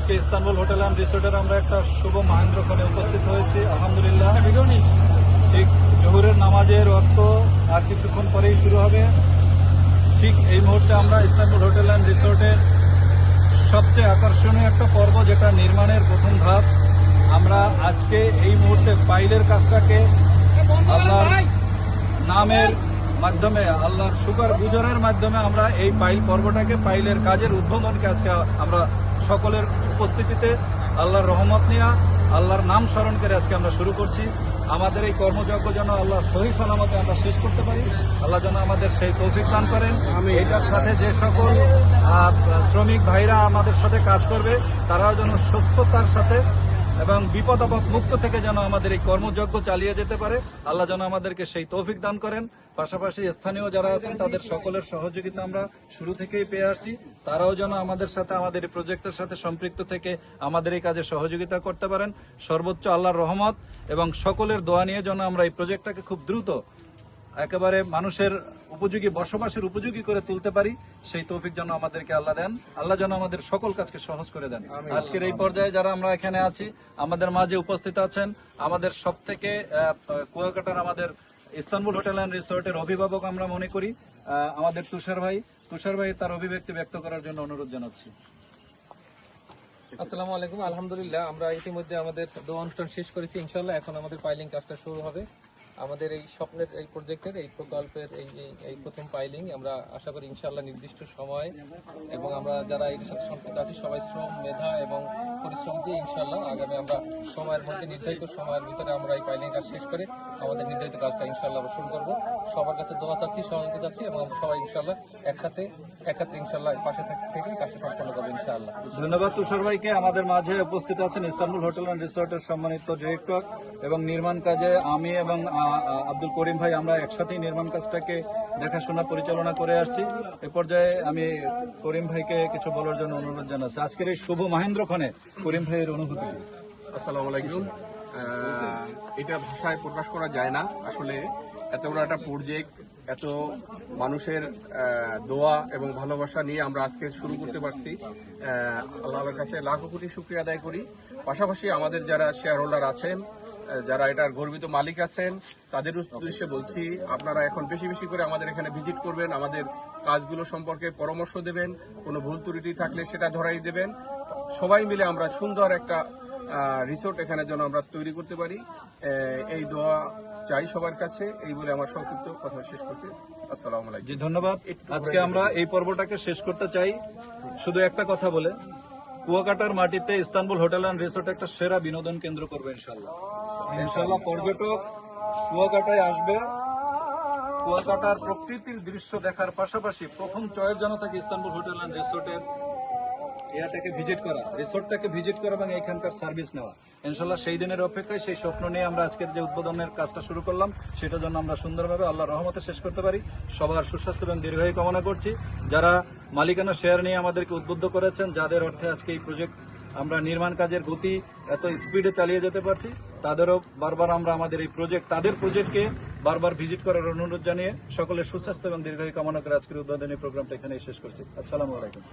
আজকে Istanbul hotel and রিসোর্টের আমরা একটা শুভ মহেন্দ্রক্ষণে উপস্থিত হয়েছি। আলহামদুলিল্লাহ, ঠিক জোহরের নামাজের ওয়াক্ত আর কিছুক্ষণ পরেই শুরু হবে। ঠিক এই মুহূর্তে আমরা ইস্তানবুল হোটেল অ্যান্ড রিসোর্টের সবচেয়ে আকর্ষণীয় একটা পর্ব, যেটা নির্মাণের প্রথম ধাপ, আমরা আজকে এই মুহূর্তে পাইলের কাজটাকে আল্লাহর নামের মাধ্যমে, আল্লাহর শুকর গুজরের মাধ্যমে আমরা এই পাইল পর্বটাকে, পাইলের কাজের উদ্বোধনকে আজকে আমরা সকলের উপস্থিতিতে আল্লাহর রহমত নিয়ে, আল্লাহর নাম স্মরণ করে আজকে আমরা শুরু করছি। আমাদের এই কর্মযজ্ঞ যেন আল্লাহ সহি সালামতে আমরা শেষ করতে পারি, আল্লাহ যেন আমাদের সেই তৌফিক দান করেন। এইটার সাথে যে সকল শ্রমিক ভাইরা আমাদের সাথে কাজ করবে, তারাও যেন সুস্থতার সাথে এবং বিপদ আপদ মুক্ত থেকে যেন আমাদের এই কর্মযজ্ঞ চালিয়ে যেতে পারে, আল্লাহ যেন আমাদেরকে সেই তৌফিক দান করেন। পাশাপাশি স্থানীয় যারা আছেন তাদের সকলের সহযোগিতা আমরা শুরু থেকেই পেয়ে আসছি, তারাও যেন আমাদের সাথে, আমাদের এই প্রজেক্টের সাথে সম্পৃক্ত থেকে আমাদের এই কাজে সহযোগিতা করতে পারেন। সর্বোচ্চ আল্লাহর রহমত এবং সকলের দোয়া নিয়ে যেন আমরা এই প্রজেক্টটাকে খুব দ্রুত একেবারে মানুষের উপযোগী, বসবাসের উপযোগী করে তুলতে পারি, সেই তৌফিক যেন আমাদেরকে আল্লাহ দেন। আল্লাহ যেন আমাদের সকল কাজকে সহজ করে দেন। আজকের এই পর্যায়ে যারা আমরা এখানে আছি, আমাদের মাঝে উপস্থিত আছেন আমাদের সব থেকে কুয়াকাটার আমাদের ইস্তানবুল হোটেল অ্যান্ড রিসোর্টের অভিভাবক আমরা মনে করি আমাদের তুষার ভাই তার অভিব্যক্তি ব্যক্ত করার জন্য অনুরোধ জানাচ্ছি। আসসালামু আলাইকুম। আলহামদুলিল্লাহ, আমরা ইতিমধ্যে আমাদের দোয়া অনুষ্ঠান শেষ করেছি। ইনশাআল্লাহ এখন আমাদের পাইলিং কাজটা শুরু হবে। আমাদের এই স্বপ্নের এই প্রজেক্টের, এই প্রকল্পের এই প্রথম পাইলিং আমরা আশা করি ইনশাআল্লাহ নির্দিষ্ট সময়, এবং আমরা যারা এর সাথে সম্পৃক্ত আছি সবাই শ্রম, মেধা এবং পরিশ্রম দিয়ে ইনশাআল্লাহ আগামী আমরা সময়ের মধ্যে, নির্ধারিত সময়ের ভিতরে আমরা এই পাইলিং কাজ শেষ করে আমাদের নির্ধারিত কাজটা ইনশাআল্লাহ আমরা শুরু করব। সবার কাছে দোয়া চাচ্ছি, সহযোগিতা চাচ্ছি, এবং আমরা সবাই ইনশাআল্লাহ একসাথে ইনশাআল্লাহ পাশে থেকে কাজটা সম্পন্ন করবো ইনশাআল্লাহ। ধন্যবাদ তুষার ভাইকে। আমাদের মাঝে উপস্থিত আছেন ইস্তানবুল হোটেল অ্যান্ড রিসোর্টের সম্মানিত ডিরেক্টর এবং নির্মাণ কাজে আমি এবং আব্দুল করিম ভাই, আমরা একসাথেই নির্মাণ কাজটাকে দেখাশোনা পরিচালনা করে আসছি। এ পর্যায়ে আমি করিম ভাইকে কিছু বলার জন্য অনুরোধ জানাচ্ছি। আজকের এই শুভ মহেন্দ্রক্ষণে করিম ভাইয়ের অনুভূতি। আসসালামু আলাইকুম। এটা ভাষায় প্রকাশ করা যায় না। আসলে এত বড় একটা প্রজেক্ট, এত মানুষের দোয়া এবং ভালোবাসা নিয়ে আমরা আজকে শুরু করতে পারছি। আল্লাহর কাছে লাখো কোটি শুকরিয়া আদায় করি। পাশাপাশি আমাদের যারা শেয়ার হোল্ডার আছেন, যারা এটার গর্বিত মালিক আছেন, তাদের উদ্দেশ্যে বলছি, আপনারা এখন বেশি বেশি করে আমাদের এখানে ভিজিট করবেন, আমাদের কাজগুলো সম্পর্কে পরামর্শ দেবেন, কোনো ভুল ত্রুটি থাকলে সেটা ধরাই দেবেন। সবাই মিলে আমরা সুন্দর একটা রিসোর্ট এখানে যেন আমরা তৈরি করতে পারি, এই দোয়া চাই সবার কাছে। এই বলে আমার সংক্ষিপ্ত কথা শেষ করছি। আসসালামু আলাইকুম। জি, ধন্যবাদ। আজকে আমরা এই পর্বটাকে শেষ করতে চাই শুধু একটা কথা বলে, কুয়াকাটার মাটিতে ইস্তানবুল হোটেল অ্যান্ড রিসোর্ট একটা সেরা বিনোদন কেন্দ্র করবে ইনশাল্লাহ। পর্যটক কুয়াকাটায় আসবে, কুয়াকাটার প্রকৃতির দৃশ্য দেখার পাশাপাশি প্রথম চয়েস যেন থাকে ইস্তানবুল হোটেল অ্যান্ড রিসোর্টের এটাকে ভিজিট করা, রিসোর্টটাকে ভিজিট করা এবং এখানকার সার্ভিস নেওয়া। ইনশাল্লাহ সেই দিনের অপেক্ষায়, সেই স্বপ্ন নিয়ে আমরা আজকের যে উদ্বোধনের কাজটা শুরু করলাম, সেটার জন্য আমরা সুন্দরভাবে আল্লাহর রহমতে শেষ করতে পারি। সবার সুস্বাস্থ্য এবং দীর্ঘায়ু কামনা করছি। যারা মালিকানা শেয়ার নিয়ে আমাদেরকে উদ্বুদ্ধ করেছেন, যাদের অর্থে আজকে এই প্রজেক্ট আমরা নির্মাণ কাজের গতি এত স্পিডে চালিয়ে যেতে পারছি, তাদেরও বারবার আমরা আমাদের এই প্রজেক্ট, তাদের প্রজেক্টকে বারবার ভিজিট করার অনুরোধ জানিয়ে সকলের সুস্বাস্থ্য এবং দীর্ঘায়ু কামনা করে আজকের উদ্বোধনী প্রোগ্রামটা এখানেই শেষ করছি। আসসালামু আলাইকুম।